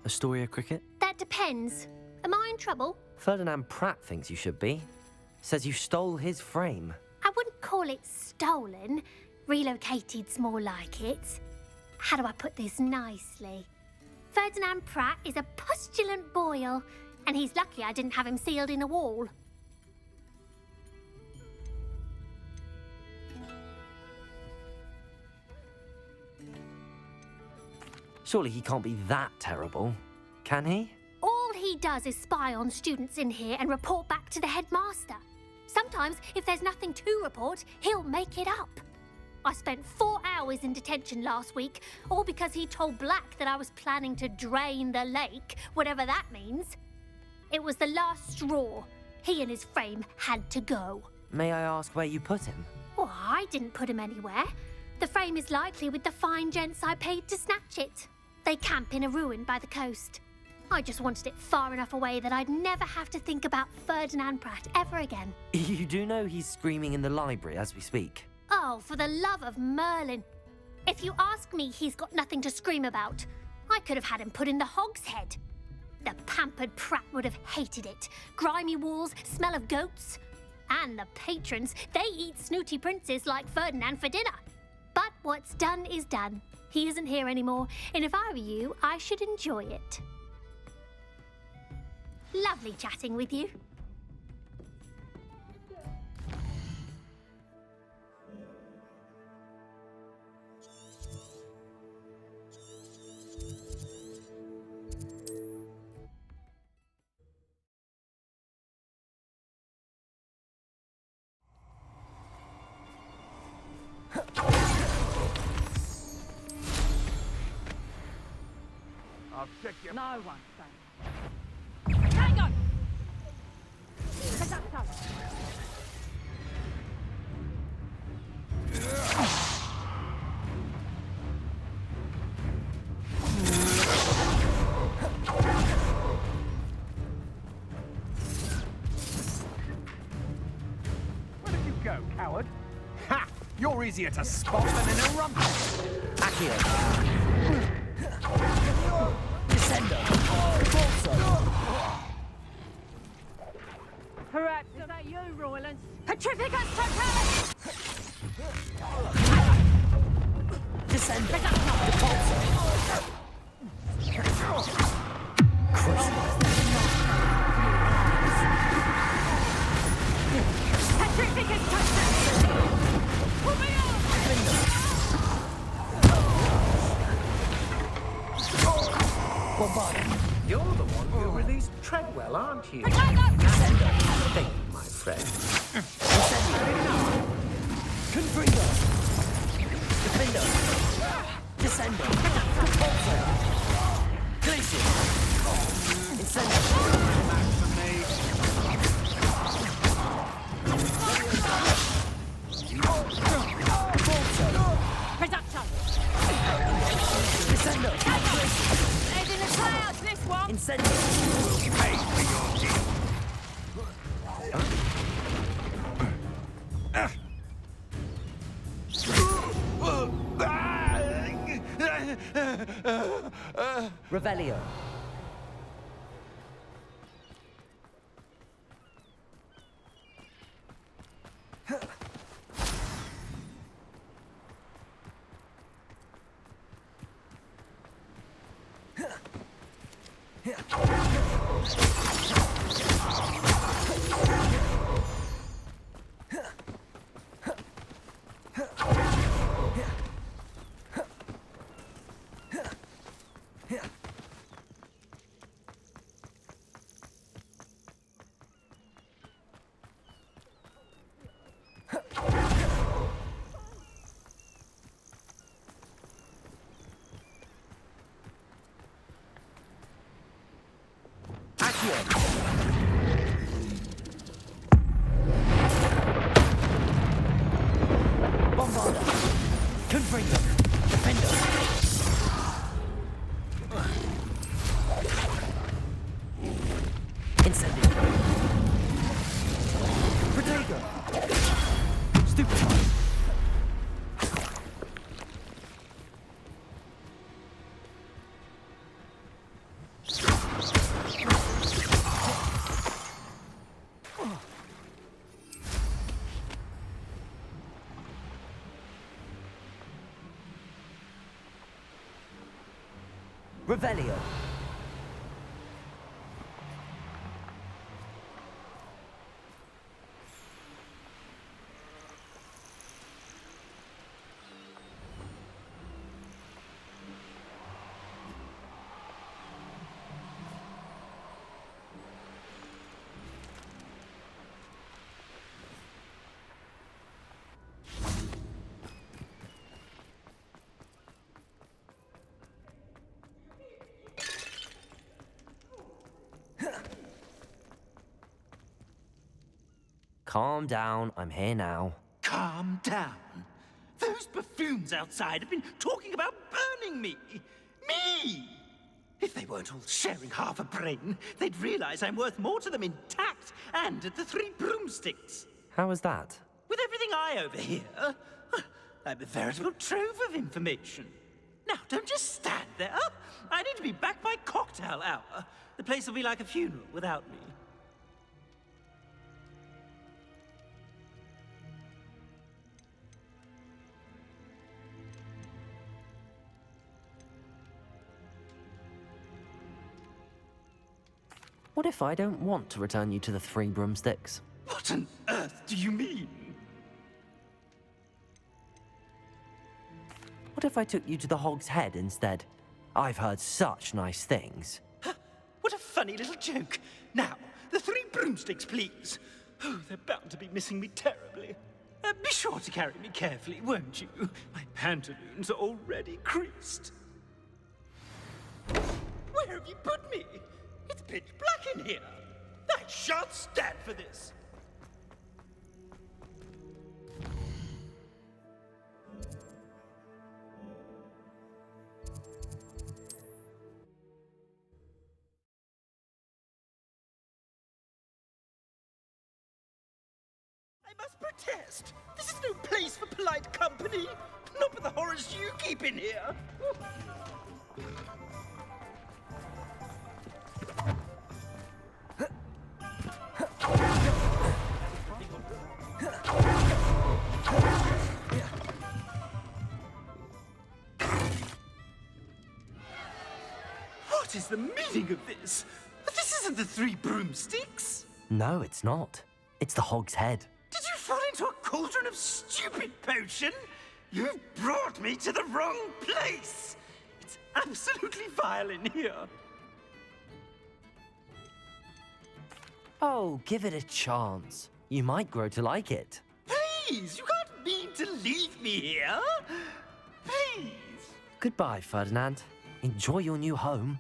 Astoria Cricket? That depends. Am I in trouble? Ferdinand Pratt thinks you should be. Says you stole his frame. I wouldn't call it stolen. Relocated's more like it. How do I put this nicely? Ferdinand Pratt is a postulant boil, and he's lucky I didn't have him sealed in a wall. Surely he can't be that terrible, can he? All he does is spy on students in here and report back to the headmaster. Sometimes, if there's nothing to report, he'll make it up. I spent 4 hours in detention last week, all because he told Black that I was planning to drain the lake, whatever that means. It was the last straw. He and his frame had to go. May I ask where you put him? Well, I didn't put him anywhere. The frame is likely with the fine gents I paid to snatch it. They camp in a ruin by the coast. I just wanted it far enough away that I'd never have to think about Ferdinand Pratt ever again. You do know he's screaming in the library as we speak. Oh, for the love of Merlin. If you ask me, he's got nothing to scream about. I could have had him put in the hogshead. The pampered Pratt would have hated it. Grimy walls, smell of goats. And the patrons, they eat snooty princes like Ferdinand for dinner. But what's done is done. He isn't here anymore, and if I were you, I should enjoy it. Lovely chatting with you. I'll check you. No one, thank you. Hang on! Pick up touch. Where did you go, coward? Ha! You're easier to spot than in a rumpus. Accio. Descender. Perhaps is that you, Roylance? Petrificus Totalis! Descender. Repulsor. Petrificus Totalis! Pull me up! Bombard. You're the one who released Treadwell, aren't you? Descender. Thank you, my friend. Descender. Confringo. Defender. Descender. Repulsor. Glacier. Incendio. Back for me. Reduction! Descender. Head in the clouds, this one! Incendio. Pay for your deal. Revelio. Bombarda. Confringo. Defender. Incendio. Protego. Stupefy. Revelio. Calm down, I'm here now. Calm down. Those buffoons outside have been talking about burning me. Me! If they weren't all sharing half a brain, they'd realize I'm worth more to them intact and at the Three Broomsticks. How was that? With everything I overhear, I'm a veritable trove of information. Now, don't just stand there. I need to be back by cocktail hour. The place will be like a funeral without me. What if I don't want to return you to the Three Broomsticks? What on earth do you mean? What if I took you to the Hog's Head instead? I've heard such nice things. What a funny little joke. Now, the Three Broomsticks, please. Oh, they're bound to be missing me terribly. Be sure to carry me carefully, won't you? My pantaloons are already creased. Where have you put me? It's pitch black in here. I shan't stand for this. I must protest. This is no place for polite company. Not with the horrors you keep in here. What is the meaning of this? This isn't the Three Broomsticks. No, it's not. It's the Hog's Head. Did you fall into a cauldron of stupid potion? You've brought me to the wrong place. It's absolutely vile in here. Oh, give it a chance. You might grow to like it. Please, you can't mean to leave me here. Please. Goodbye, Ferdinand. Enjoy your new home.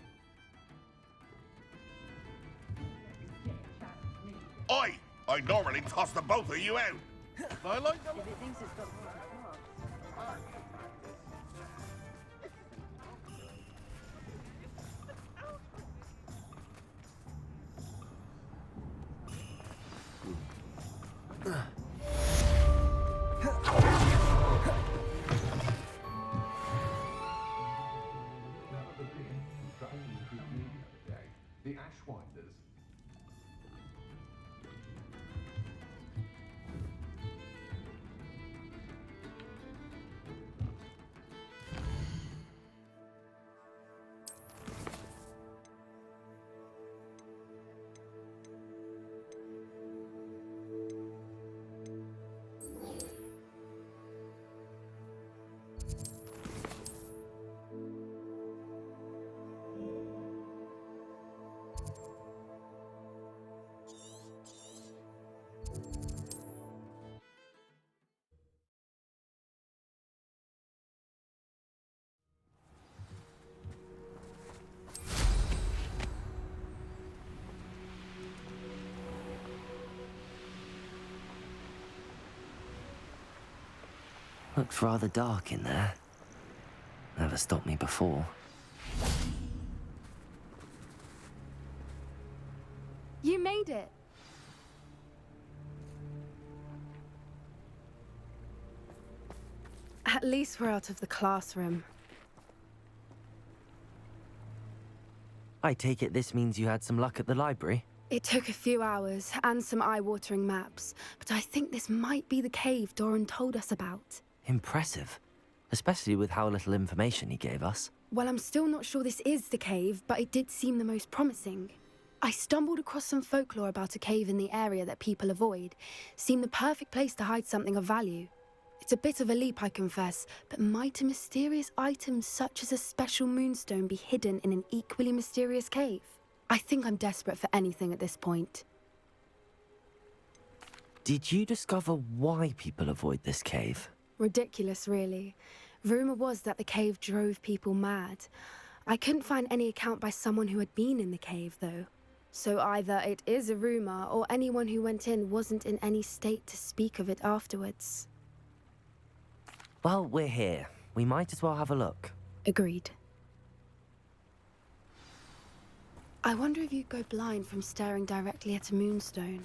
I normally toss the both of you out. I like them. The Ashwinders. Looks rather dark in there. Never stopped me before. You made it. At least we're out of the classroom. I take it this means you had some luck at the library? It took a few hours and some eye-watering maps, but I think this might be the cave Doran told us about. Impressive. especially with how little information he gave us. Well, I'm still not sure this is the cave, but it did seem the most promising. I stumbled across some folklore about a cave in the area that people avoid. Seemed the perfect place to hide something of value. It's a bit of a leap, I confess, but might a mysterious item such as a special moonstone be hidden in an equally mysterious cave? I think I'm desperate for anything at this point. Did you discover why people avoid this cave? Ridiculous, really. Rumour was that the cave drove people mad. I couldn't find any account by someone who had been in the cave, though. So either it is a rumour, or anyone who went in wasn't in any state to speak of it afterwards. Well, we're here. We might as well have a look. Agreed. I wonder if you'd go blind from staring directly at a moonstone.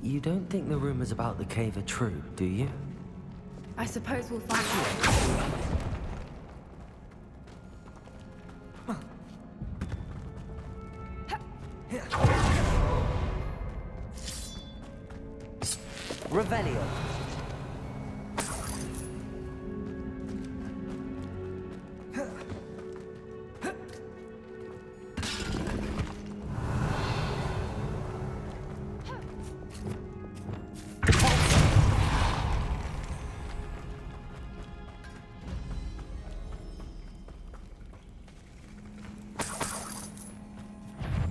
You don't think the rumors about the cave are true, do you? I suppose we'll find out. Revelio.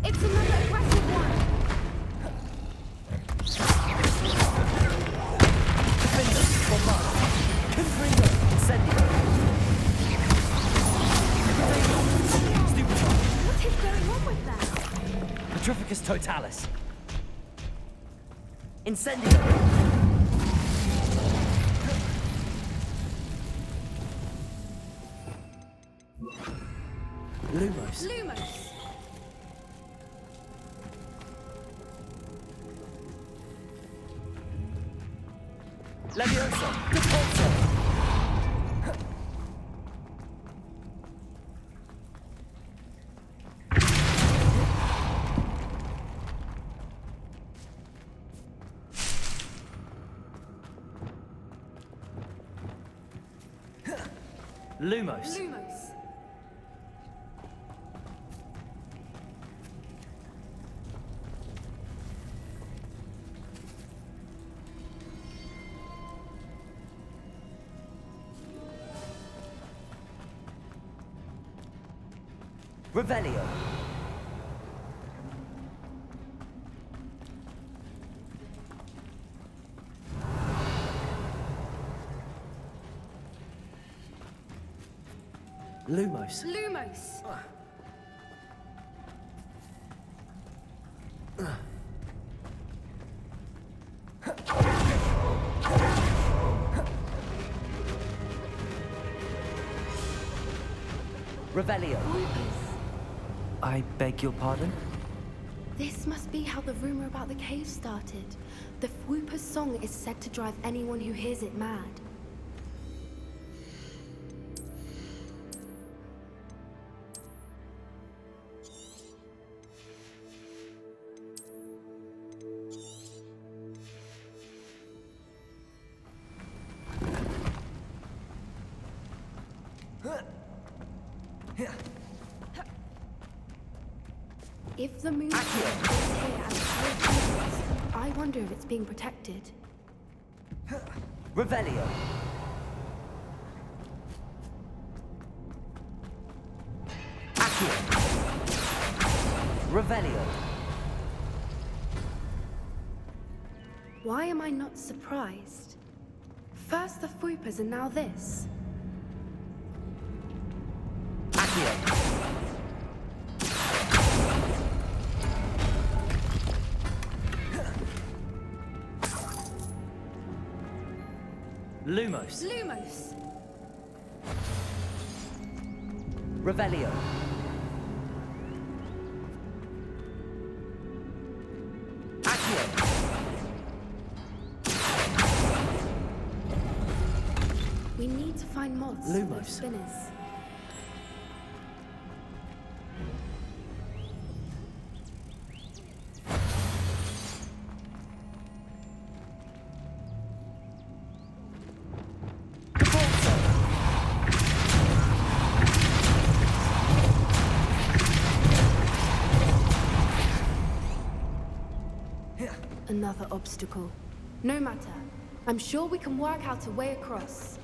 It's another aggressive one! What is going on with that? Petrificus totalis. Incendio. Lumos. Lumos! Leviosa. Repulsor. Lumos. Lumos! Revelio. Lumos. Lumos! Revelio. I beg your pardon? This must be how the rumor about the cave started. The Whooper's song is said to drive anyone who hears it mad. If the moon is here as a cave, I wonder if it's being protected. Revelio. Accio. Revelio. Why am I not surprised? First the Whoopers and now this. Accio. Lumos. Lumos! Revelio. Accio. We need to find moths Lumos. with spinners. another obstacle. No matter. I'm sure we can work out a way across.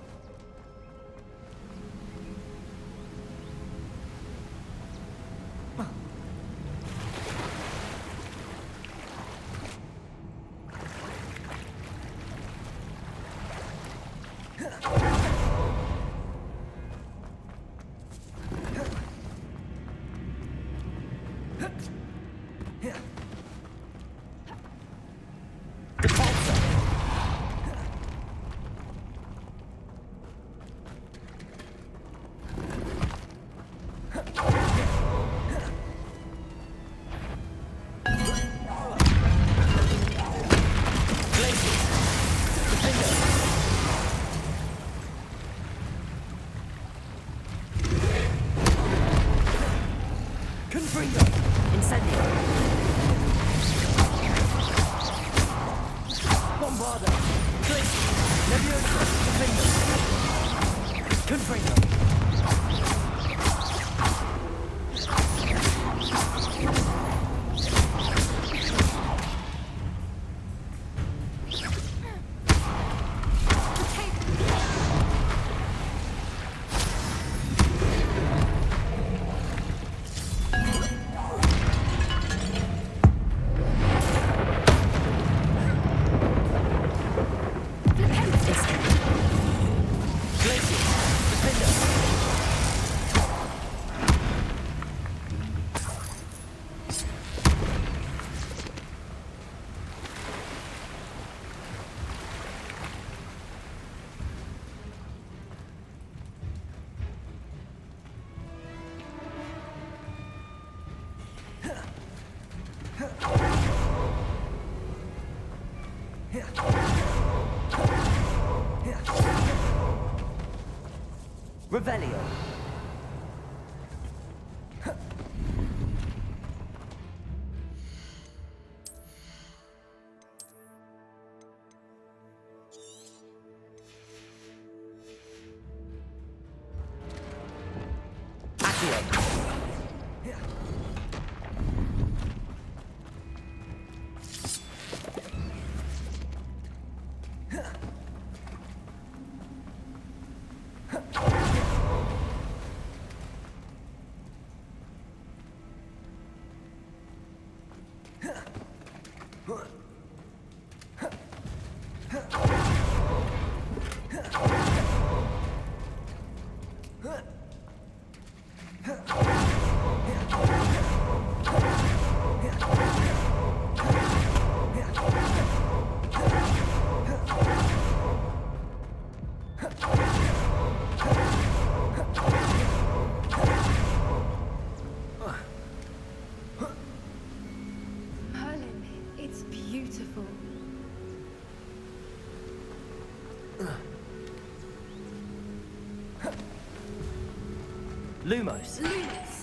Revelio. Accio. Merlin, it's beautiful. Lumos. Lumos.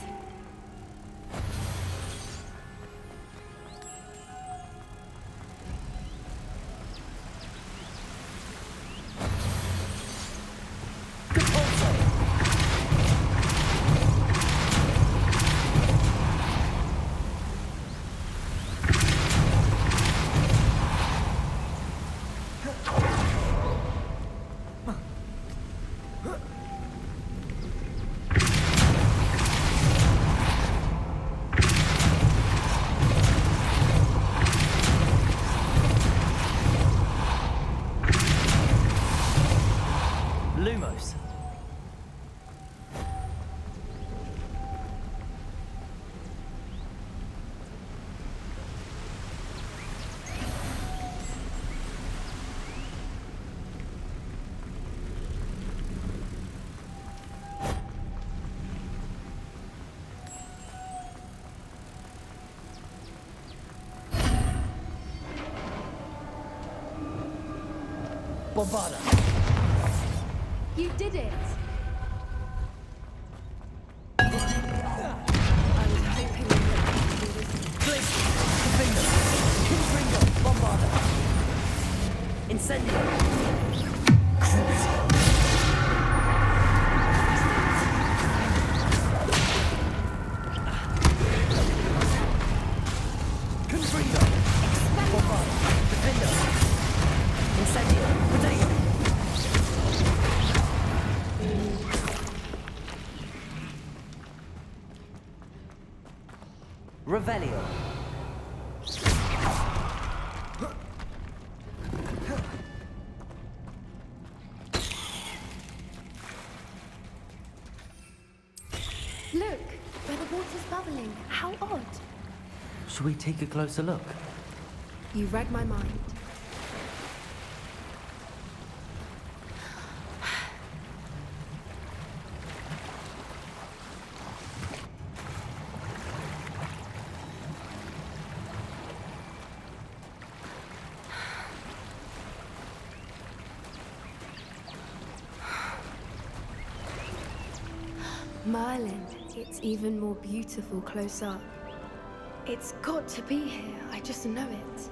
Lumos. Bombarda. You did it! I was hoping we would do this. Blitz. Finger. Confringo. Bombarda. Incendio. Crucio. Confringo. Bombarda. Revelio. Look, where the water's bubbling. How odd. Should we take a closer look? You read my mind. Merlin, it's even more beautiful close up. It's got to be here, I just know it.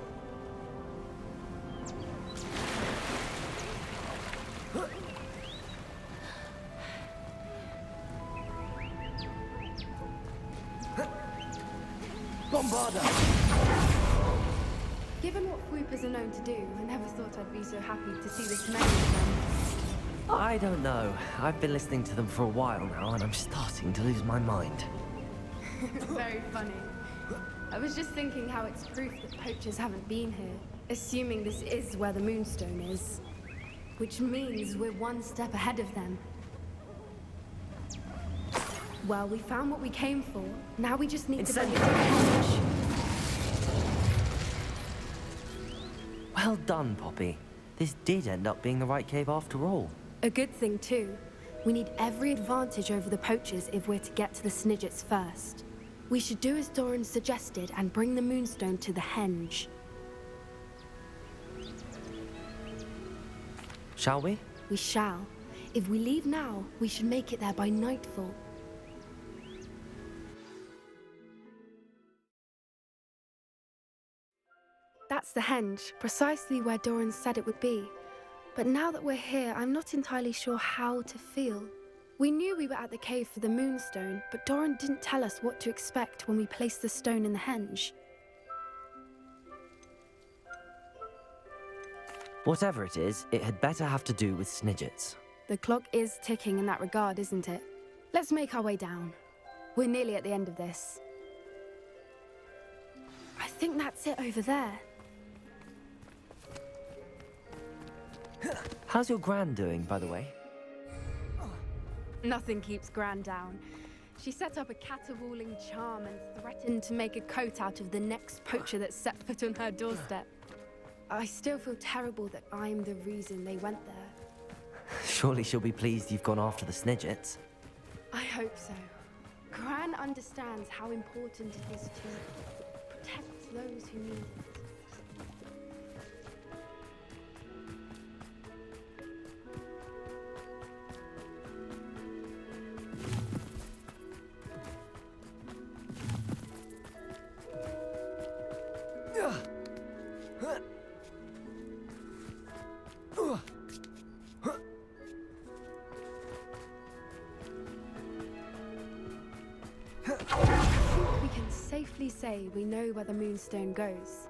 Bombarda! Given what Whoopers are known to do, I never thought I'd be so happy to see this many of them. I don't know. I've been listening to them for a while now, and I'm starting to lose my mind. It's very funny. I was just thinking how it's proof that poachers haven't been here, assuming this is where the Moonstone is. Which means we're one step ahead of them. Well, we found what we came for. Now we just need to bring it to the hedge. Well done, Poppy. This did end up being the right cave after all. A good thing, too. We need every advantage over the poachers if we're to get to the Snidgets first. We should do as Doran suggested and bring the Moonstone to the henge. Shall we? We shall. If we leave now, we should make it there by nightfall. That's the henge, precisely where Doran said it would be. But now that we're here, I'm not entirely sure how to feel. We knew we were at the cave for the Moonstone, but Doran didn't tell us what to expect when we placed the stone in the henge. Whatever it is, it had better have to do with Snidgets. The clock is ticking in that regard, isn't it? Let's make our way down. We're nearly at the end of this. I think that's it over there. How's your Gran doing, by the way? Nothing keeps Gran down. She set up a caterwauling charm and threatened to make a coat out of the next poacher that set foot on her doorstep. I still feel terrible that I'm the reason they went there. Surely she'll be pleased you've gone after the Snidgets. I hope so. Gran understands how important it is to protect those who need it. We can safely say we know where the Moonstone goes.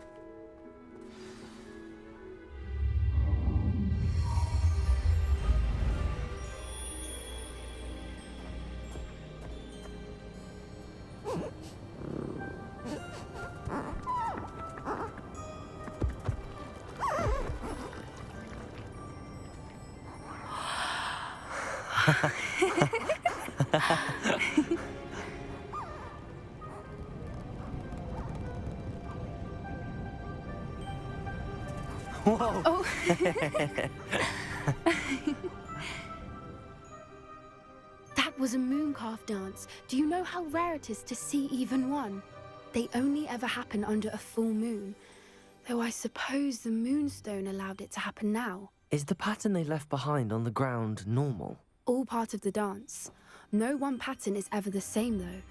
Whoa! Oh. That was a Mooncalf dance. Do you know how rare it is to see even one? They only ever happen under a full moon. Though I suppose the Moonstone allowed it to happen now. Is the pattern they left behind on the ground normal? All part of the dance. No one pattern is ever the same, though.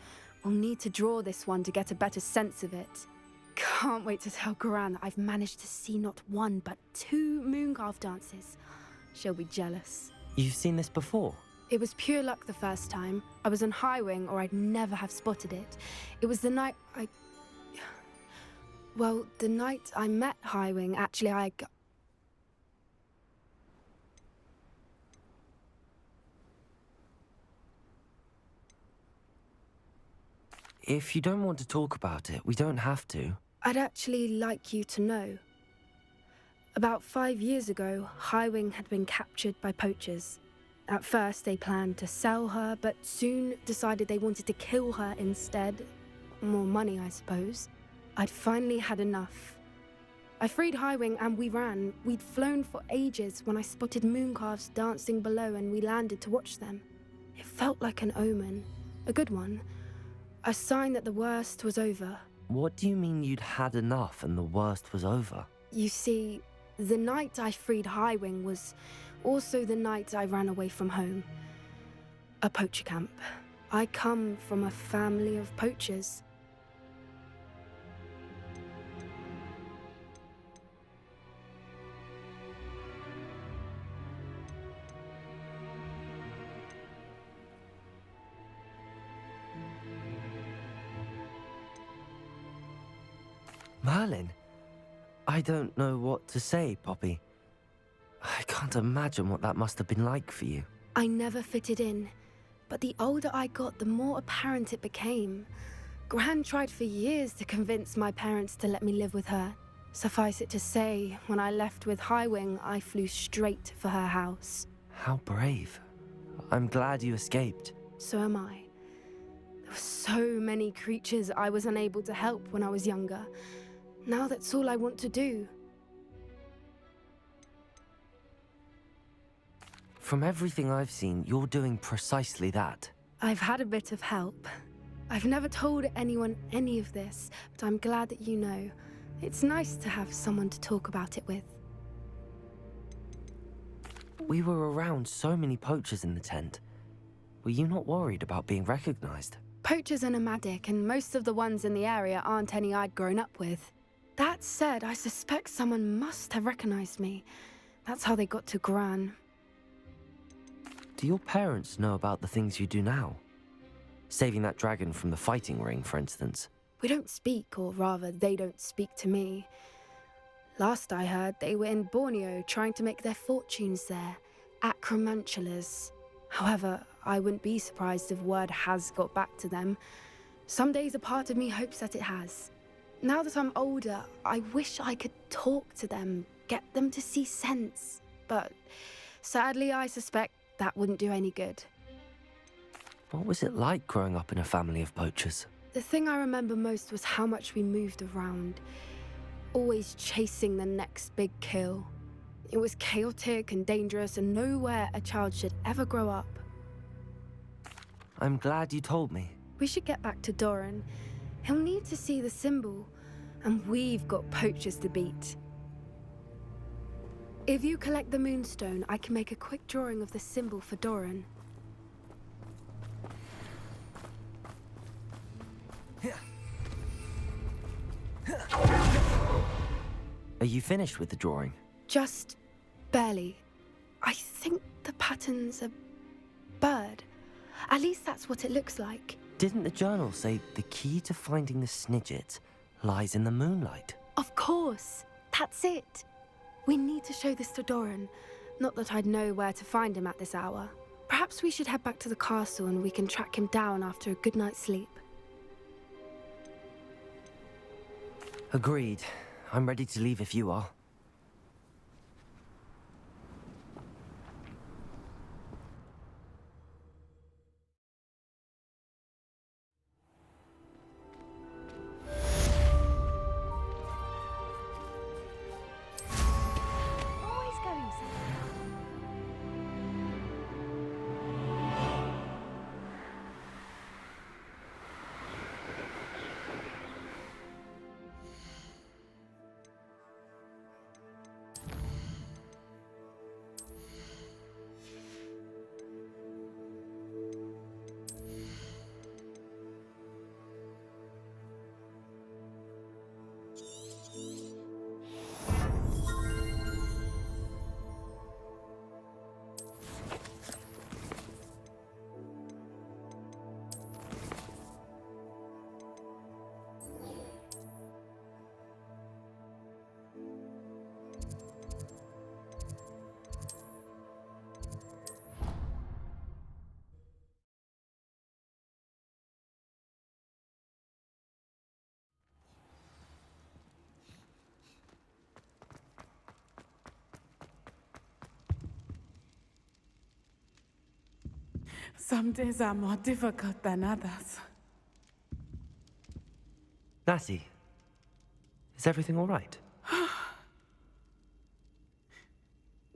We'll need to draw this one to get a better sense of it. Can't wait to tell Gran that I've managed to see not one, but 2 Mooncalf dances. She'll be jealous. You've seen this before? It was pure luck the first time. I was on Highwing, or I'd never have spotted it. It was the night Well, the night I met Highwing, actually, If you don't want to talk about it, we don't have to. I'd actually like you to know. About 5 years ago, Highwing had been captured by poachers. At first, they planned to sell her, but soon decided they wanted to kill her instead. More money, I suppose. I'd finally had enough. I freed Highwing and we ran. We'd flown for ages when I spotted mooncalves dancing below and we landed to watch them. It felt like an omen. A good one. A sign that the worst was over. What do you mean you'd had enough and the worst was over? You see, the night I freed Highwing was also the night I ran away from home. A poacher camp. I come from a family of poachers. Merlin? I don't know what to say, Poppy. I can't imagine what that must have been like for you. I never fitted in, but the older I got, the more apparent it became. Gran tried for years to convince my parents to let me live with her. Suffice it to say, when I left with Highwing, I flew straight for her house. How brave. I'm glad you escaped. So am I. There were so many creatures I was unable to help when I was younger. Now that's all I want to do. From everything I've seen, you're doing precisely that. I've had a bit of help. I've never told anyone any of this, but I'm glad that you know. It's nice to have someone to talk about it with. We were around so many poachers in the tent. Were you not worried about being recognized? Poachers are nomadic, and most of the ones in the area aren't any I'd grown up with. That said, I suspect someone must have recognized me. That's how they got to Gran. Do your parents know about the things you do now? Saving that dragon from the fighting ring, for instance. We don't speak, or rather, they don't speak to me. Last I heard, they were in Borneo trying to make their fortunes there, acromantulas. However, I wouldn't be surprised if word has got back to them. Some days a part of me hopes that it has. Now that I'm older, I wish I could talk to them, get them to see sense. But sadly, I suspect that wouldn't do any good. What was it like growing up in a family of poachers? The thing I remember most was how much we moved around, always chasing the next big kill. It was chaotic and dangerous and nowhere a child should ever grow up. I'm glad you told me. We should get back to Doran. He'll need to see the symbol, and we've got poachers to beat. If you collect the moonstone, I can make a quick drawing of the symbol for Doran. Are you finished with the drawing? Just barely. I think the pattern's a bird. At least that's what it looks like. Didn't the journal say the key to finding the Snidget lies in the moonlight? Of course. That's it. We need to show this to Doran. Not that I'd know where to find him at this hour. Perhaps we should head back to the castle and we can track him down after a good night's sleep. Agreed. I'm ready to leave if you are. Always going somewhere. Some days are more difficult than others. Natty, is everything all right?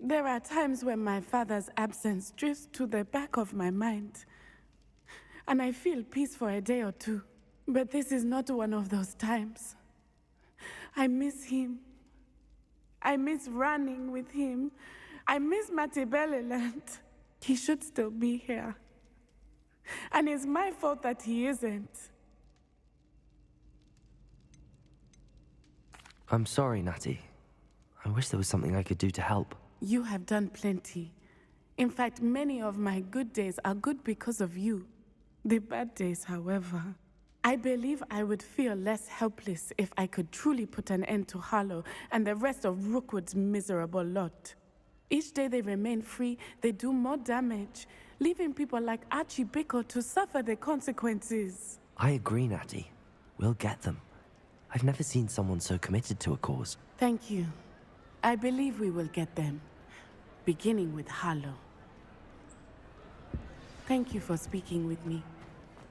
There are times when my father's absence drifts to the back of my mind, and I feel peace for a day or two. But this is not one of those times. I miss him. I miss running with him. I miss Matibeleland. He should still be here. And it's my fault that he isn't. I'm sorry, Natty. I wish there was something I could do to help. You have done plenty. In fact, many of my good days are good because of you. The bad days, however. I believe I would feel less helpless if I could truly put an end to Harlow and the rest of Rookwood's miserable lot. Each day they remain free, they do more damage, leaving people like Archie Bickle to suffer the consequences. I agree, Natty. We'll get them. I've never seen someone so committed to a cause. Thank you. I believe we will get them, beginning with Harlow. Thank you for speaking with me.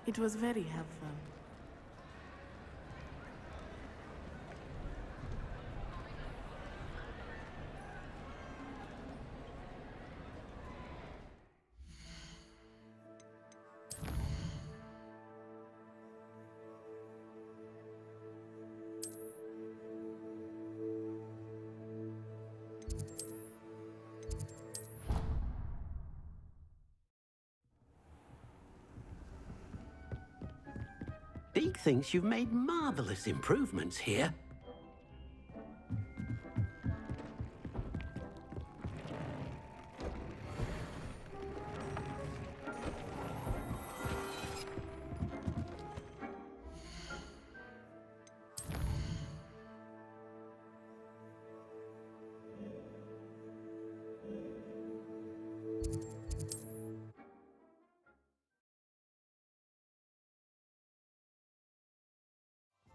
It was very helpful. Deke thinks you've made marvelous improvements here.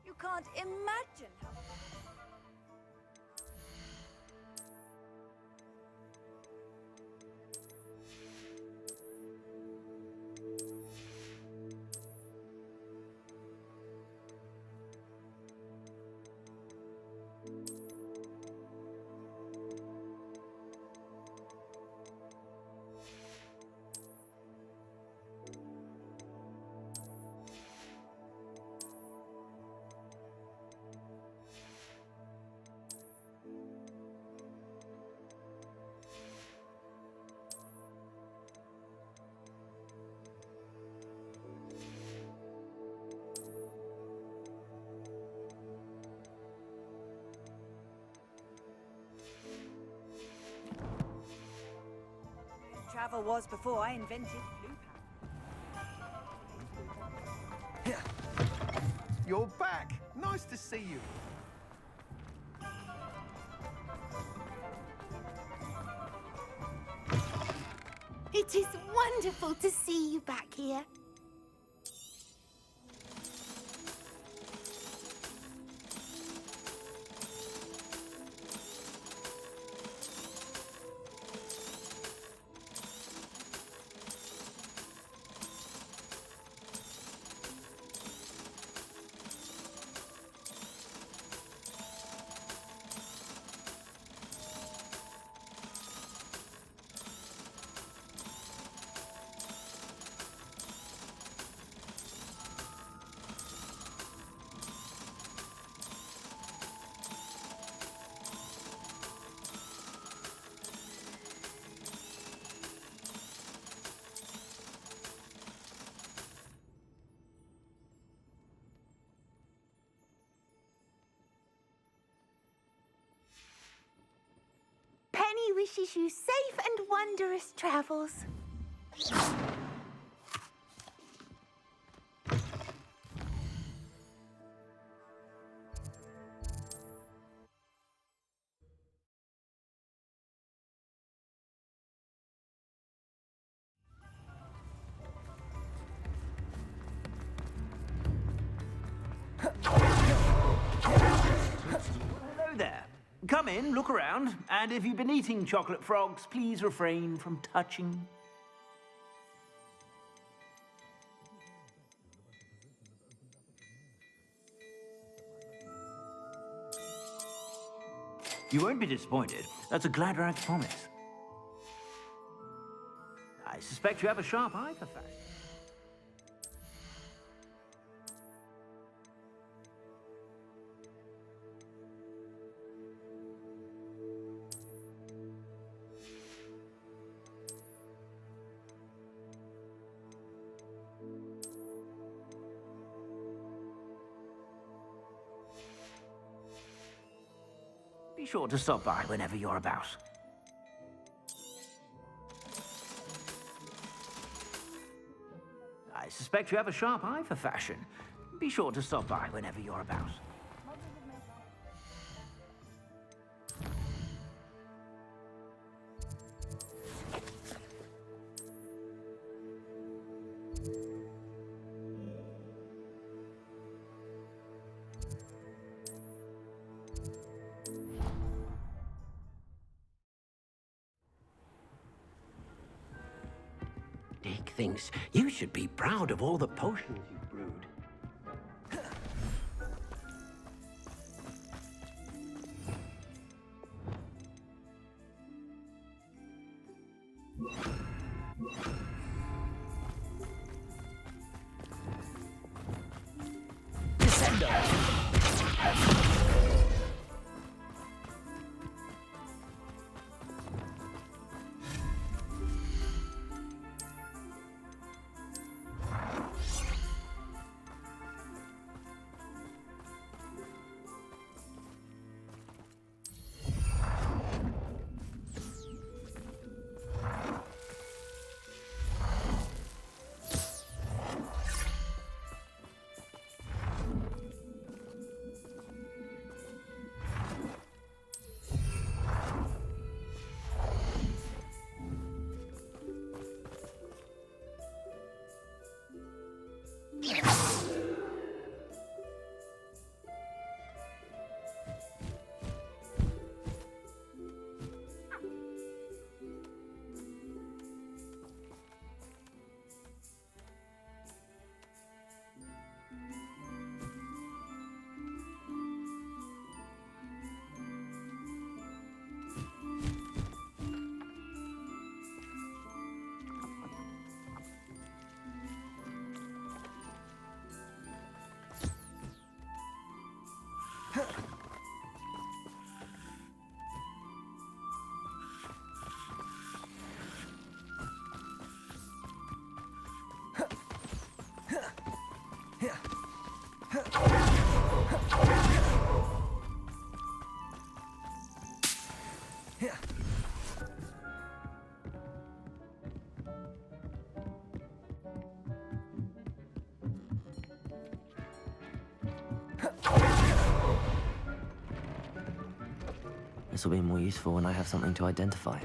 You can't imagine how... Travel was before I invented blue power. You're back. Nice to see you. It is wonderful to see you back here. Penny wishes you safe and wondrous travels. Hello there. Come in, look around, and if you've been eating chocolate frogs, please refrain from touching. You won't be disappointed. That's a Gladrag promise. I suspect you have a sharp eye for fashion. Be sure to stop by whenever you're about. I suspect you have a sharp eye for fashion. Be sure to stop by whenever you're about. Dick thinks you should be proud of all the potions you've brewed. This will be more useful when I have something to identify.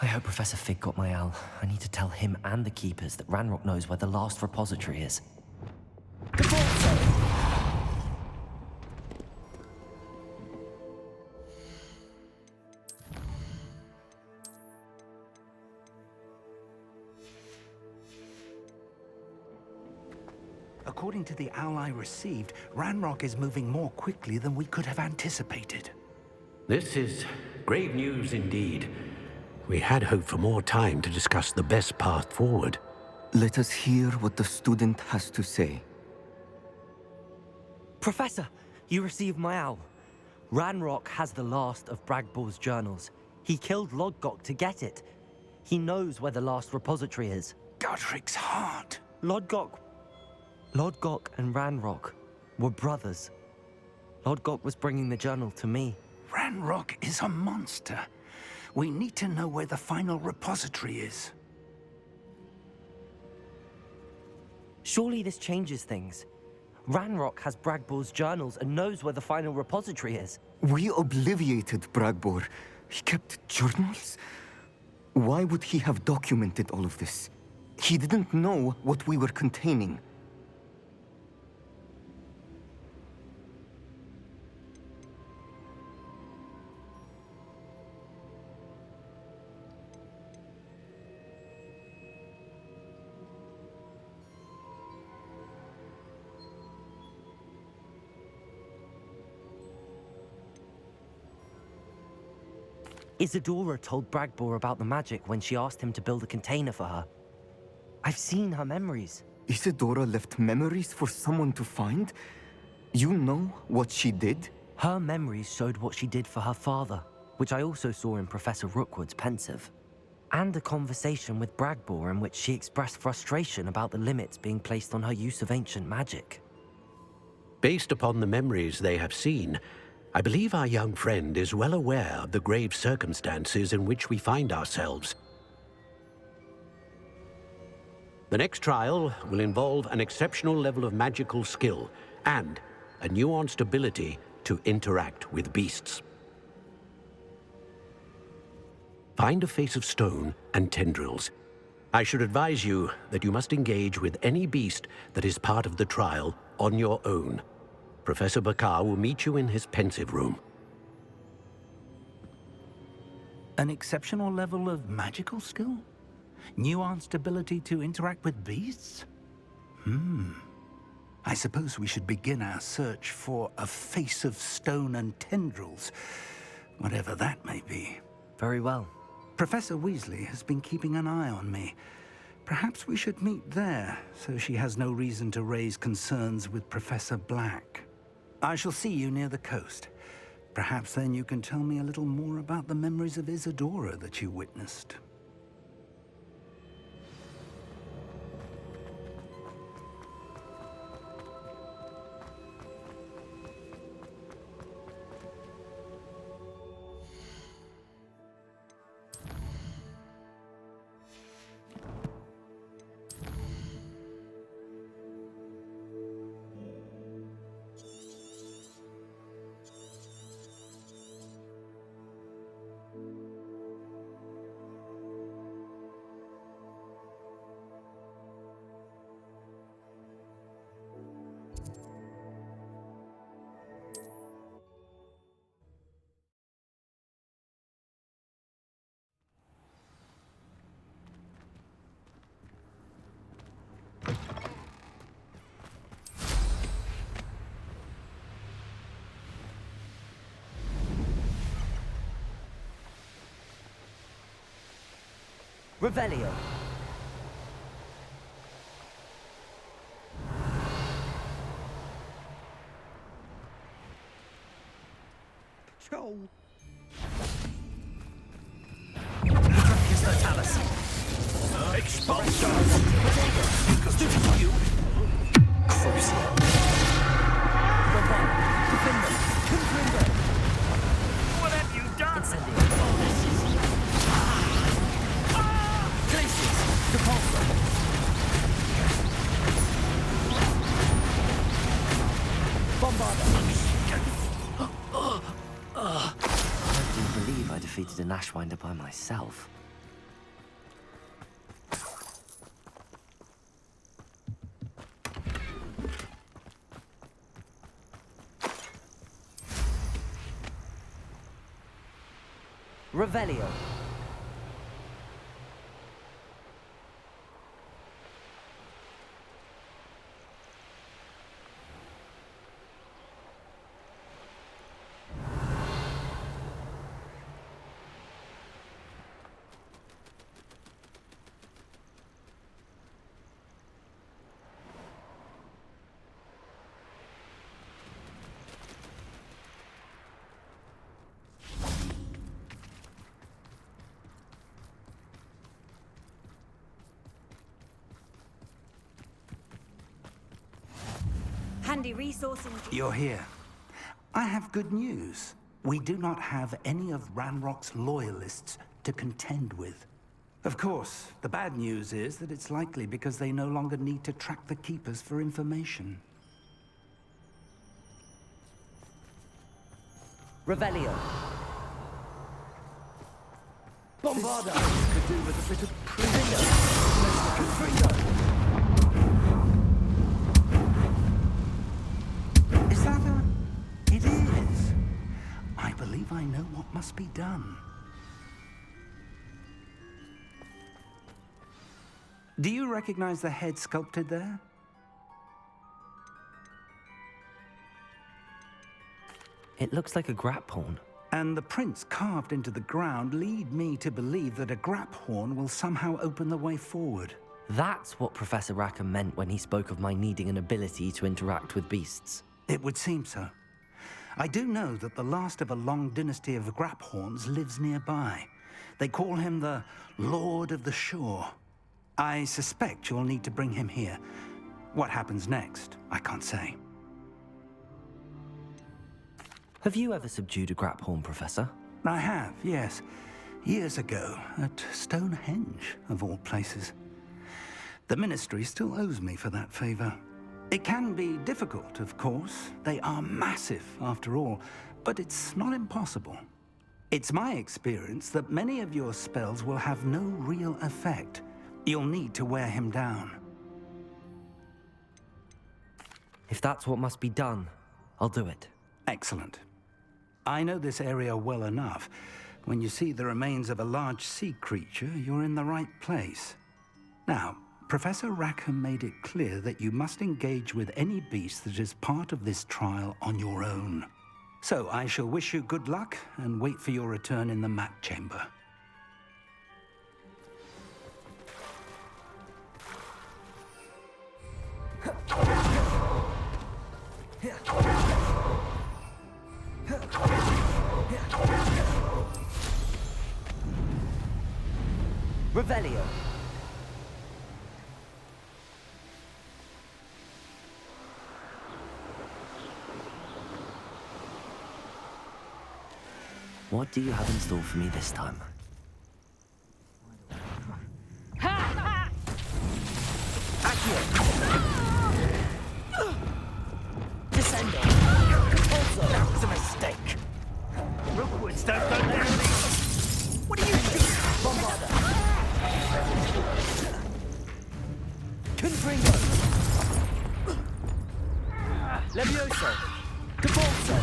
I hope Professor Fig got my owl. I need to tell him and the Keepers that Ranrock knows where the last repository is. According to the owl I received, Ranrock is moving more quickly than we could have anticipated. This is grave news indeed. We had hoped for more time to discuss the best path forward. Let us hear what the student has to say. Professor, you received my owl. Ranrock has the last of Bragbor's journals. He killed Lodgok to get it. He knows where the last repository is. Godric's heart. Lodgok and Ranrock were brothers. Lodgok was bringing the journal to me. Ranrock is a monster. We need to know where the final repository is. Surely this changes things. Ranrock has Bragbor's journals and knows where the final repository is. We obliviated Bragbor. He kept journals? Why would he have documented all of this? He didn't know what we were containing. Isadora told Bragbor about the magic when she asked him to build a container for her. I've seen her memories. Isadora left memories for someone to find? You know what she did? Her memories showed what she did for her father, which I also saw in Professor Rookwood's pensive. And a conversation with Bragbor in which she expressed frustration about the limits being placed on her use of ancient magic. Based upon the memories they have seen, I believe our young friend is well aware of the grave circumstances in which we find ourselves. The next trial will involve an exceptional level of magical skill and a nuanced ability to interact with beasts. Find a face of stone and tendrils. I should advise you that you must engage with any beast that is part of the trial on your own. Professor Bakar will meet you in his pensive room. An exceptional level of magical skill? Nuanced ability to interact with beasts? I suppose we should begin our search for a face of stone and tendrils, whatever that may be. Very well. Professor Weasley has been keeping an eye on me. Perhaps we should meet there, so she has no reason to raise concerns with Professor Black. I shall see you near the coast. Perhaps then you can tell me a little more about the memories of Isadora that you witnessed. Revelio. Show. Totalis. Expulsion. You. Crucial. What have you done? Incendio. Glacius. Repulsor. Bombarda. I didn't believe I defeated an Ashwinder by myself. Revelio. Handy resource indeed. You're here. I have good news. We do not have any of Ranrock's loyalists to contend with. Of course, the bad news is that it's likely because they no longer need to track the Keepers for information. Revelio. Bombarda. Could do with a bit of prison. Is that a... It is. I believe I know what must be done. Do you recognize the head sculpted there? It looks like a graphorn. And the prints carved into the ground lead me to believe that a graphorn will somehow open the way forward. That's what Professor Rackham meant when he spoke of my needing an ability to interact with beasts. It would seem so. I do know that the last of a long dynasty of graphorns lives nearby. They call him the Lord of the Shore. I suspect you'll need to bring him here. What happens next, I can't say. Have you ever subdued a Graphorn, Professor? I have, yes. Years ago, at Stonehenge, of all places. The Ministry still owes me for that favor. It can be difficult, of course. They are massive, after all, but it's not impossible. It's my experience that many of your spells will have no real effect. You'll need to wear him down. If that's what must be done, I'll do it. Excellent. I know this area well enough. When you see the remains of a large sea creature, you're in the right place. Now, Professor Rackham made it clear that you must engage with any beast that is part of this trial on your own. So I shall wish you good luck and wait for your return in the map chamber. Revelio. What do you have in store for me this time? Descendo. Also, that was a mistake. Rookwoods don't go down. What are you doing? Bombarda. Confringo. Levioso. Cabalso.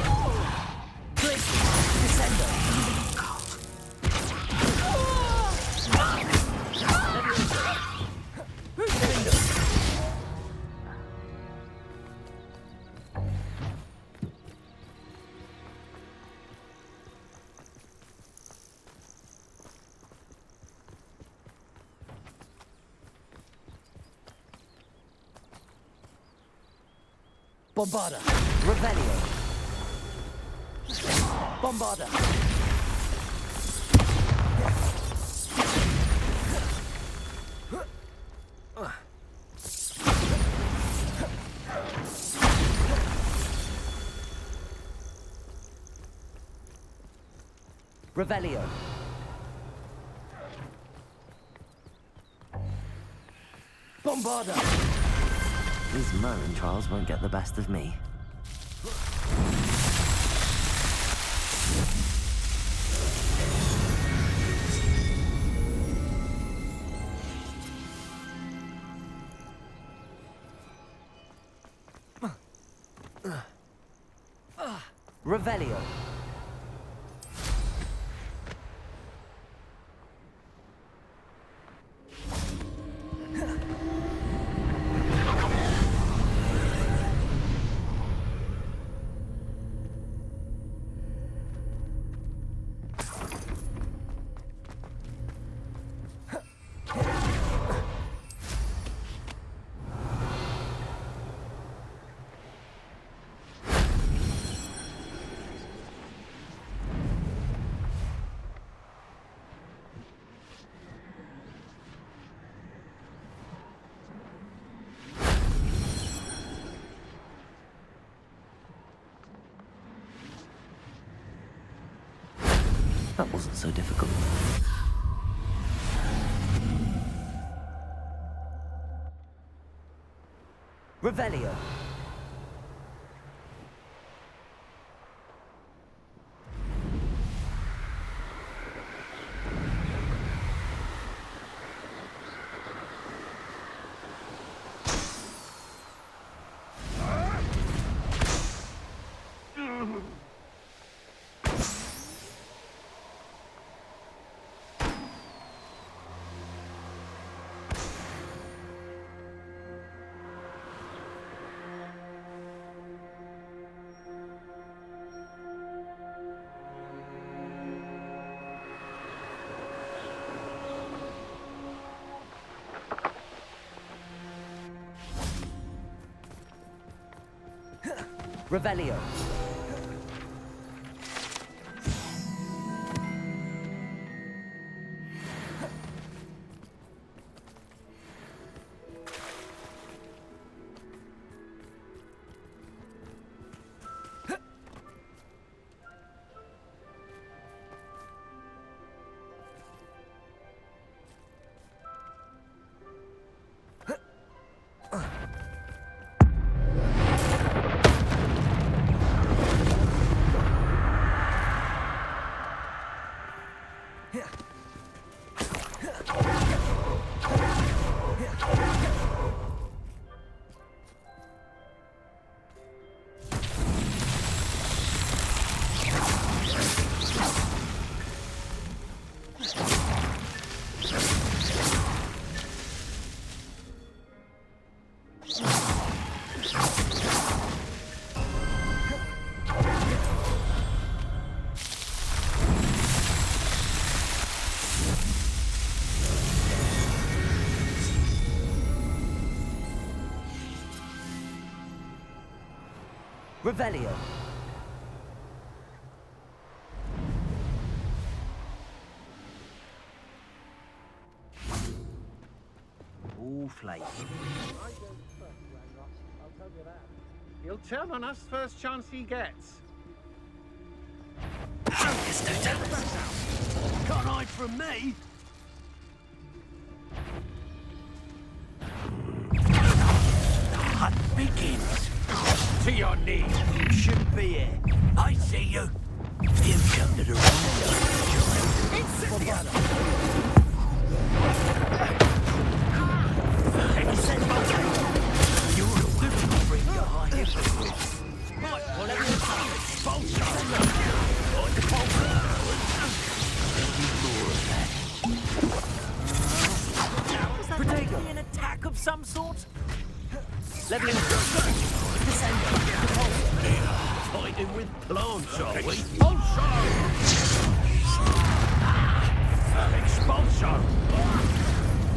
Blizzard. Descendo. Bombarda. Revelio. Bombarda. Revelio. Bombarda. These Merlin trials won't get the best of me. Revelio. That wasn't so difficult. Revelio. Revelio. Revelio. All flavor. He'll turn on us first chance he gets. Can't hide from me! The hunt begins. To your knees. You shouldn't be here. I see you. You've come to the wrong You're a different bring your high hypocrites. Right, well, let me Was that an attack of some sort? Leveling Descender. Fighting with plants, are we? Expulsion!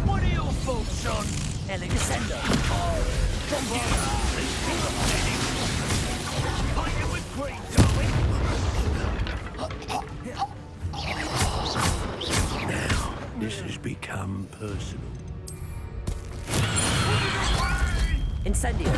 What are your thoughts, son? Ellie Descender. Fighting with green, Now, this has become personal. Incendio.